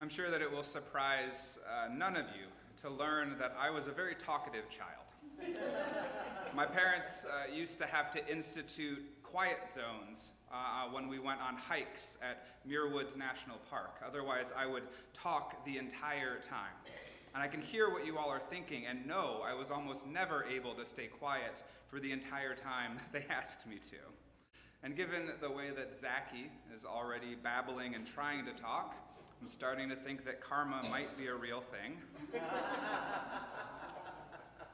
I'm sure that it will surprise none of you to learn that I was a very talkative child. My parents used to have to institute quiet zones when we went on hikes at Muir Woods National Park. Otherwise, I would talk the entire time. And I can hear what you all are thinking, and no, I was almost never able to stay quiet for the entire time they asked me to. And given the way that Zachy is already babbling and trying to talk, I'm starting to think that karma might be a real thing.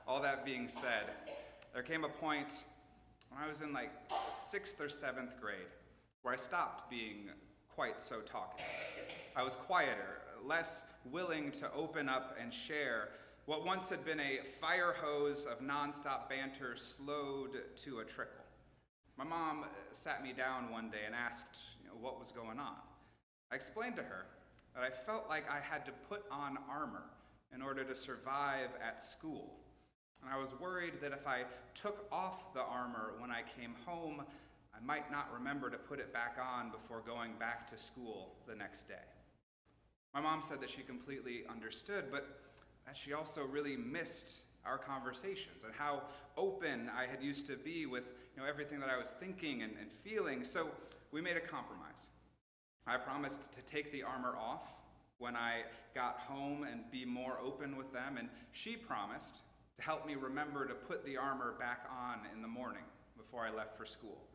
All that being said, there came a point when I was in like 6th or 7th grade where I stopped being quite so talkative. I was quieter, less willing to open up and share. What once had been a fire hose of nonstop banter slowed to a trickle. My mom sat me down one day and asked, what was going on. I explained to her that I felt like I had to put on armor in order to survive at school. And I was worried that if I took off the armor when I came home, I might not remember to put it back on before going back to school the next day. My mom said that she completely understood, but that she also really missed our conversations and how open I had used to be with everything that I was thinking and feeling. So we made a compromise. I promised to take the armor off when I got home and be more open with them, and she promised to help me remember to put the armor back on in the morning before I left for school.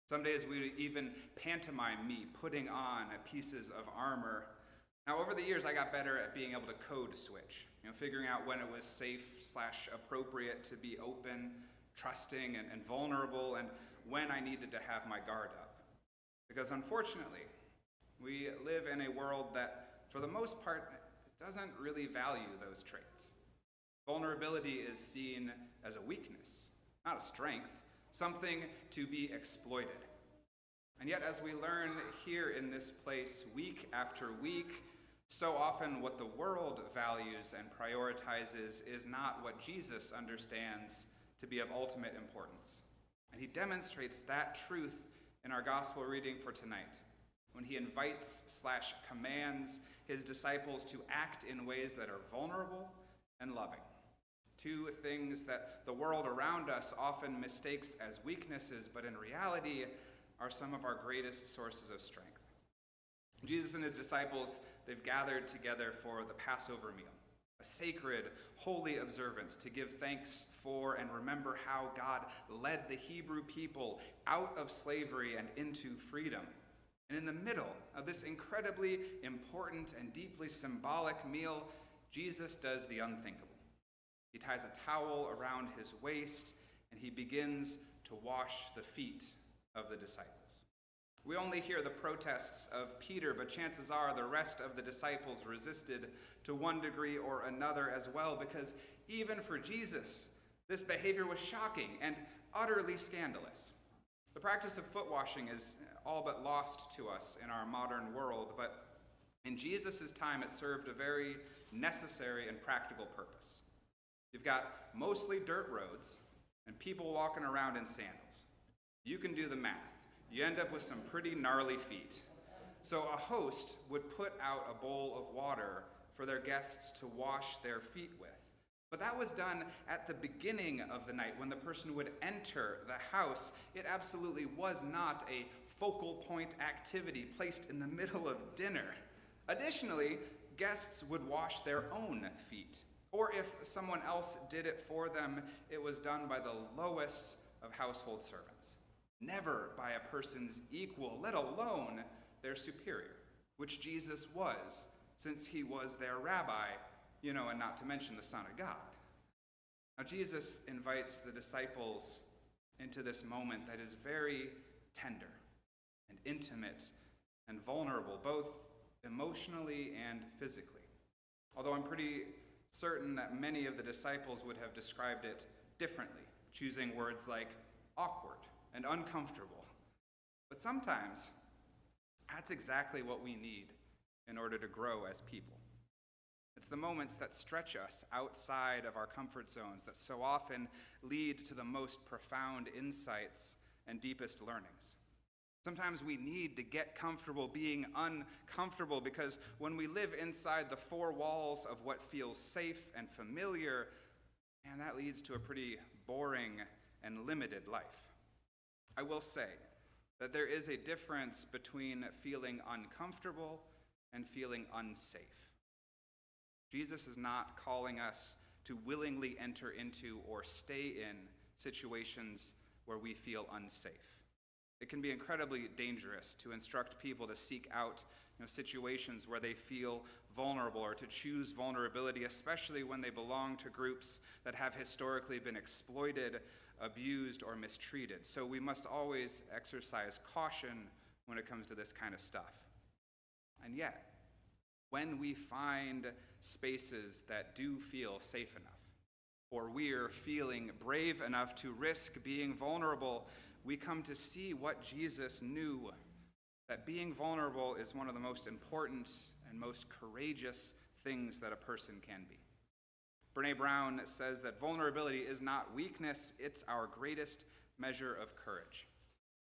Some days we would even pantomime me putting on pieces of armor. Now, over the years, I got better at being able to code switch, figuring out when it was safe/appropriate to be open, trusting, and vulnerable, and when I needed to have my guard up. Because unfortunately, we live in a world that, for the most part, doesn't really value those traits. Vulnerability is seen as a weakness, not a strength, something to be exploited. And yet, as we learn here in this place week after week, so often what the world values and prioritizes is not what Jesus understands to be of ultimate importance. And he demonstrates that truth in our gospel reading for tonight, when he invites/commands his disciples to act in ways that are vulnerable and loving. Two things that the world around us often mistakes as weaknesses, but in reality are some of our greatest sources of strength. Jesus and his disciples, they've gathered together for the Passover meal, a sacred, holy observance to give thanks for and remember how God led the Hebrew people out of slavery and into freedom. And in the middle of this incredibly important and deeply symbolic meal, Jesus does the unthinkable. He ties a towel around his waist, and he begins to wash the feet of the disciples. We only hear the protests of Peter, but chances are the rest of the disciples resisted to one degree or another as well, because even for Jesus, this behavior was shocking and utterly scandalous. The practice of foot washing is all but lost to us in our modern world, but in Jesus' time it served a very necessary and practical purpose. You've got mostly dirt roads and people walking around in sandals. You can do the math. You end up with some pretty gnarly feet. So a host would put out a bowl of water for their guests to wash their feet with. But that was done at the beginning of the night when the person would enter the house. It absolutely was not a focal point activity placed in the middle of dinner. Additionally, guests would wash their own feet. Or if someone else did it for them, it was done by the lowest of household servants. Never by a person's equal, let alone their superior, which Jesus was, since he was their rabbi, and not to mention the Son of God. Now, Jesus invites the disciples into this moment that is very tender and intimate and vulnerable, both emotionally and physically. Although I'm pretty certain that many of the disciples would have described it differently, choosing words like awkward and uncomfortable. But sometimes that's exactly what we need in order to grow as people. It's the moments that stretch us outside of our comfort zones that so often lead to the most profound insights and deepest learnings. Sometimes we need to get comfortable being uncomfortable, because when we live inside the four walls of what feels safe and familiar, man, that leads to a pretty boring and limited life. I will say that there is a difference between feeling uncomfortable and feeling unsafe. Jesus is not calling us to willingly enter into or stay in situations where we feel unsafe. It can be incredibly dangerous to instruct people to seek out situations where they feel vulnerable, or to choose vulnerability, especially when they belong to groups that have historically been exploited, abused, or mistreated. So we must always exercise caution when it comes to this kind of stuff. And yet, when we find spaces that do feel safe enough, or we're feeling brave enough to risk being vulnerable, we come to see what Jesus knew, that being vulnerable is one of the most important and most courageous things that a person can be. Brene Brown says that vulnerability is not weakness, it's our greatest measure of courage.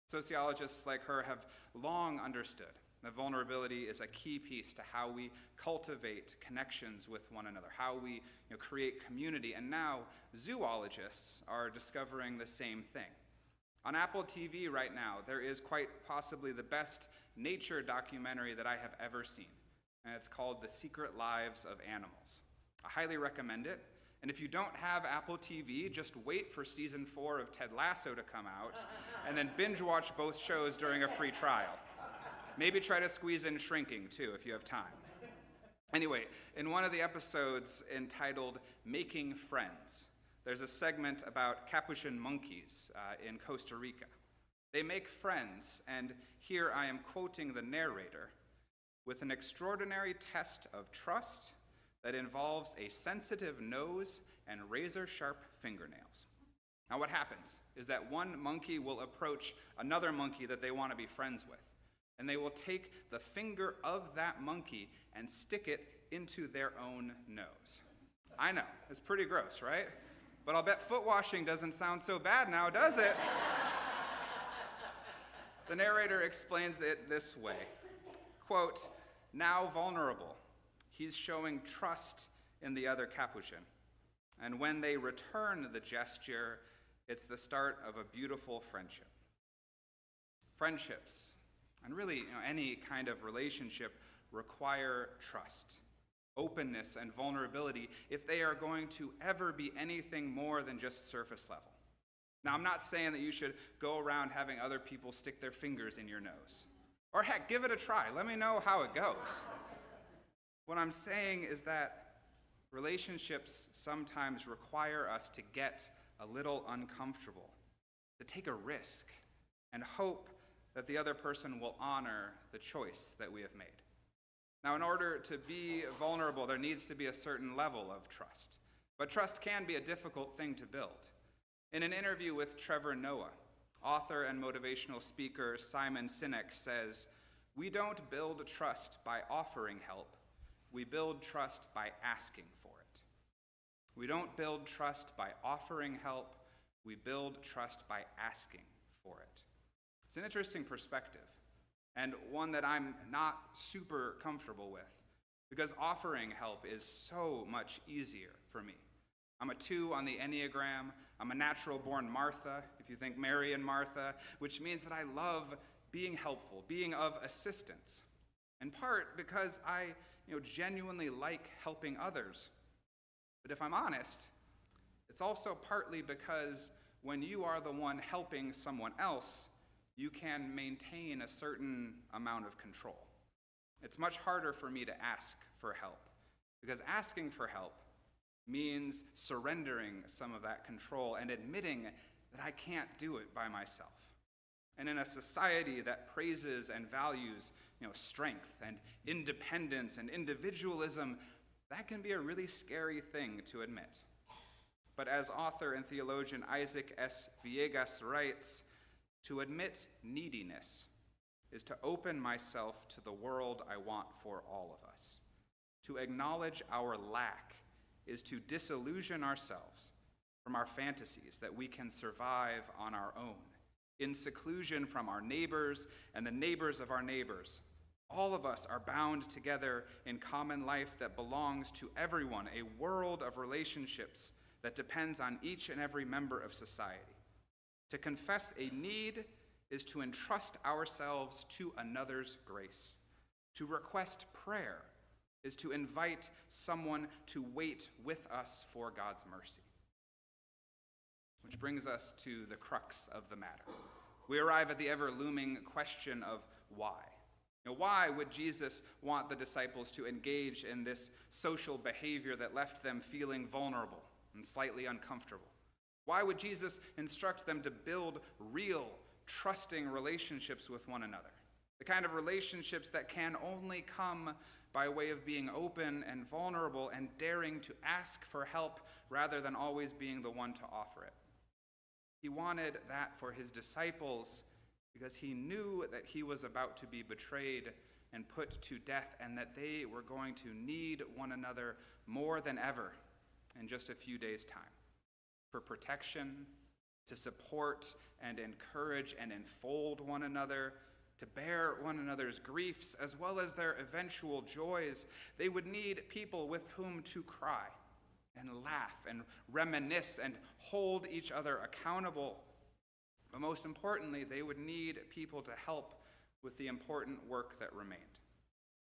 Sociologists like her have long understood that vulnerability is a key piece to how we cultivate connections with one another, how we create community, and now zoologists are discovering the same thing. On Apple TV right now, there is quite possibly the best nature documentary that I have ever seen, and it's called The Secret Lives of Animals. I highly recommend it, and if you don't have Apple TV, just wait for season 4 of Ted Lasso to come out, and then binge watch both shows during a free trial. Maybe try to squeeze in Shrinking, too, if you have time. Anyway, in one of the episodes entitled Making Friends, there's a segment about Capuchin monkeys in Costa Rica. They make friends, and here I am quoting the narrator, with an extraordinary test of trust that involves a sensitive nose and razor-sharp fingernails. Now what happens is that one monkey will approach another monkey that they want to be friends with, and they will take the finger of that monkey and stick it into their own nose. I know, it's pretty gross, right? But I'll bet foot washing doesn't sound so bad now, does it? The narrator explains it this way, quote, "Now vulnerable, he's showing trust in the other Capuchin. And when they return the gesture, it's the start of a beautiful friendship." Friendships, and really any kind of relationship, require trust, openness, and vulnerability if they are going to ever be anything more than just surface level. Now, I'm not saying that you should go around having other people stick their fingers in your nose. Or heck, give it a try. Let me know how it goes. What I'm saying is that relationships sometimes require us to get a little uncomfortable, to take a risk, and hope that the other person will honor the choice that we have made. Now, in order to be vulnerable, there needs to be a certain level of trust. But trust can be a difficult thing to build. In an interview with Trevor Noah, author and motivational speaker Simon Sinek says, "We don't build trust by offering help. We build trust by asking for it." We don't build trust by offering help. We build trust by asking for it. It's an interesting perspective, and one that I'm not super comfortable with, because offering help is so much easier for me. I'm a 2 on the Enneagram. I'm a natural-born Martha, if you think Mary and Martha, which means that I love being helpful, being of assistance, in part because I genuinely like helping others. But if I'm honest, it's also partly because when you are the one helping someone else, you can maintain a certain amount of control. It's much harder for me to ask for help, because asking for help means surrendering some of that control and admitting that I can't do it by myself. And in a society that praises and values strength and independence and individualism, that can be a really scary thing to admit. But as author and theologian Isaac S. Villegas writes, "To admit neediness is to open myself to the world I want for all of us. To acknowledge our lack is to disillusion ourselves from our fantasies that we can survive on our own in seclusion from our neighbors and the neighbors of our neighbors. All of us are bound together in common life that belongs to everyone, a world of relationships that depends on each and every member of society. To confess a need is to entrust ourselves to another's grace. To request prayer is to invite someone to wait with us for God's mercy. Which brings us to the crux of the matter. We arrive at the ever-looming question of why. Why would Jesus want the disciples to engage in this social behavior that left them feeling vulnerable and slightly uncomfortable? Why would Jesus instruct them to build real, trusting relationships with one another? The kind of relationships that can only come by way of being open and vulnerable and daring to ask for help rather than always being the one to offer it. He wanted that for his disciples because he knew that he was about to be betrayed and put to death, and that they were going to need one another more than ever in just a few days' time, for protection, to support and encourage and enfold one another, to bear one another's griefs as well as their eventual joys. They would need people with whom to cry and laugh and reminisce and hold each other accountable. But most importantly, they would need people to help with the important work that remained.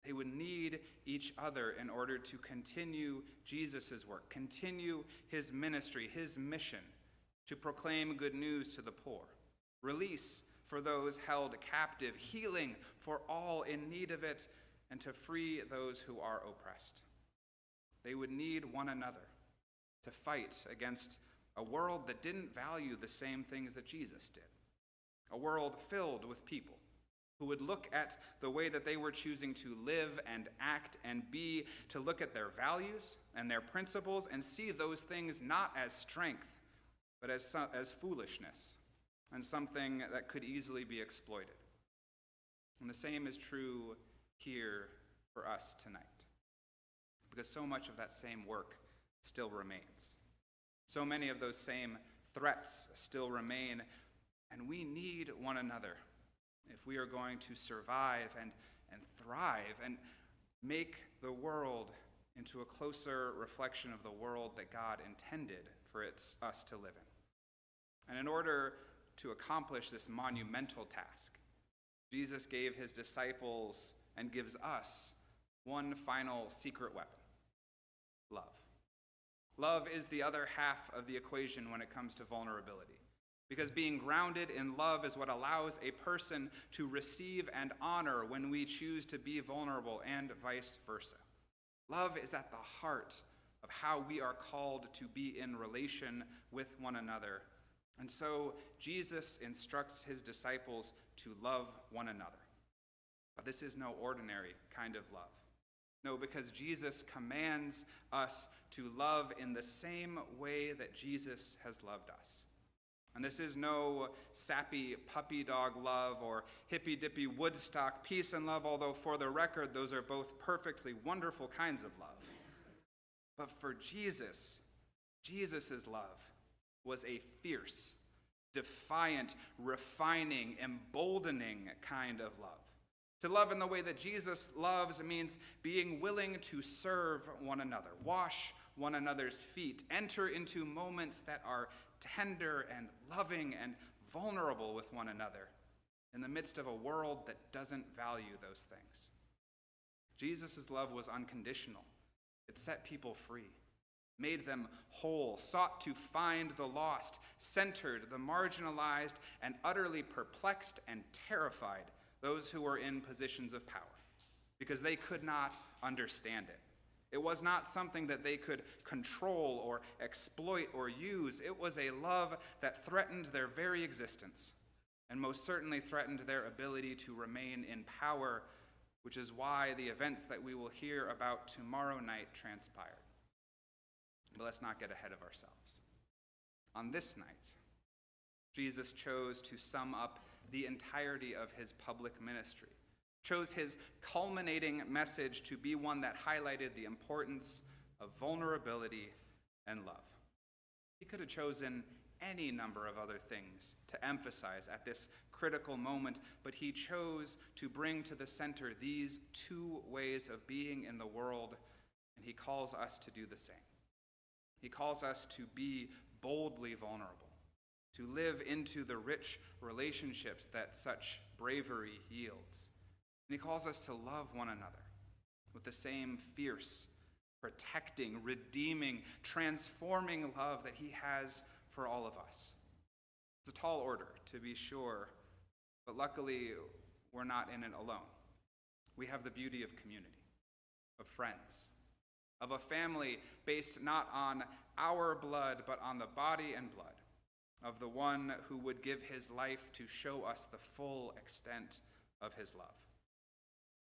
They would need each other in order to continue Jesus' work, continue his ministry, his mission, to proclaim good news to the poor, release for those held captive, healing for all in need of it, and to free those who are oppressed. They would need one another to fight against a world that didn't value the same things that Jesus did. A world filled with people who would look at the way that they were choosing to live and act and be, to look at their values and their principles and see those things not as strength, but as foolishness and something that could easily be exploited. And the same is true here for us tonight, because so much of that same work still remains. So many of those same threats still remain, and we need one another if we are going to survive and thrive and make the world into a closer reflection of the world that God intended for us to live in. And in order to accomplish this monumental task, Jesus gave his disciples and gives us one final secret weapon: love. Love is the other half of the equation when it comes to vulnerability, because being grounded in love is what allows a person to receive and honor when we choose to be vulnerable, and vice versa. Love is at the heart of how we are called to be in relation with one another. And so Jesus instructs his disciples to love one another. But this is no ordinary kind of love. No, because Jesus commands us to love in the same way that Jesus has loved us. And this is no sappy puppy dog love or hippy-dippy Woodstock peace and love, although for the record, those are both perfectly wonderful kinds of love. But for Jesus, Jesus' love was a fierce, defiant, refining, emboldening kind of love. To love in the way that Jesus loves means being willing to serve one another, wash one another's feet, enter into moments that are tender and loving and vulnerable with one another in the midst of a world that doesn't value those things. Jesus' love was unconditional. It set people free, made them whole, sought to find the lost, centered the marginalized, and utterly perplexed and terrified those who were in positions of power, because they could not understand it. It was not something that they could control or exploit or use. It was a love that threatened their very existence, and most certainly threatened their ability to remain in power, which is why the events that we will hear about tomorrow night transpired. But let's not get ahead of ourselves. On this night, Jesus chose to sum up the entirety of his public ministry, chose his culminating message to be one that highlighted the importance of vulnerability and love. He could have chosen any number of other things to emphasize at this critical moment, but he chose to bring to the center these two ways of being in the world, and he calls us to do the same. He calls us to be boldly vulnerable, to live into the rich relationships that such bravery yields. And he calls us to love one another with the same fierce, protecting, redeeming, transforming love that he has for all of us. It's a tall order, to be sure, but luckily we're not in it alone. We have the beauty of community, of friends, of a family based not on our blood, but on the body and blood of the one who would give his life to show us the full extent of his love.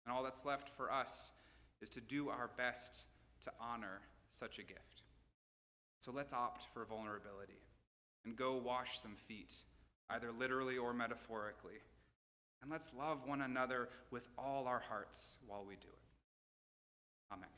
And all that's left for us is to do our best to honor such a gift. So let's opt for vulnerability and go wash some feet, either literally or metaphorically. And let's love one another with all our hearts while we do it. Amen.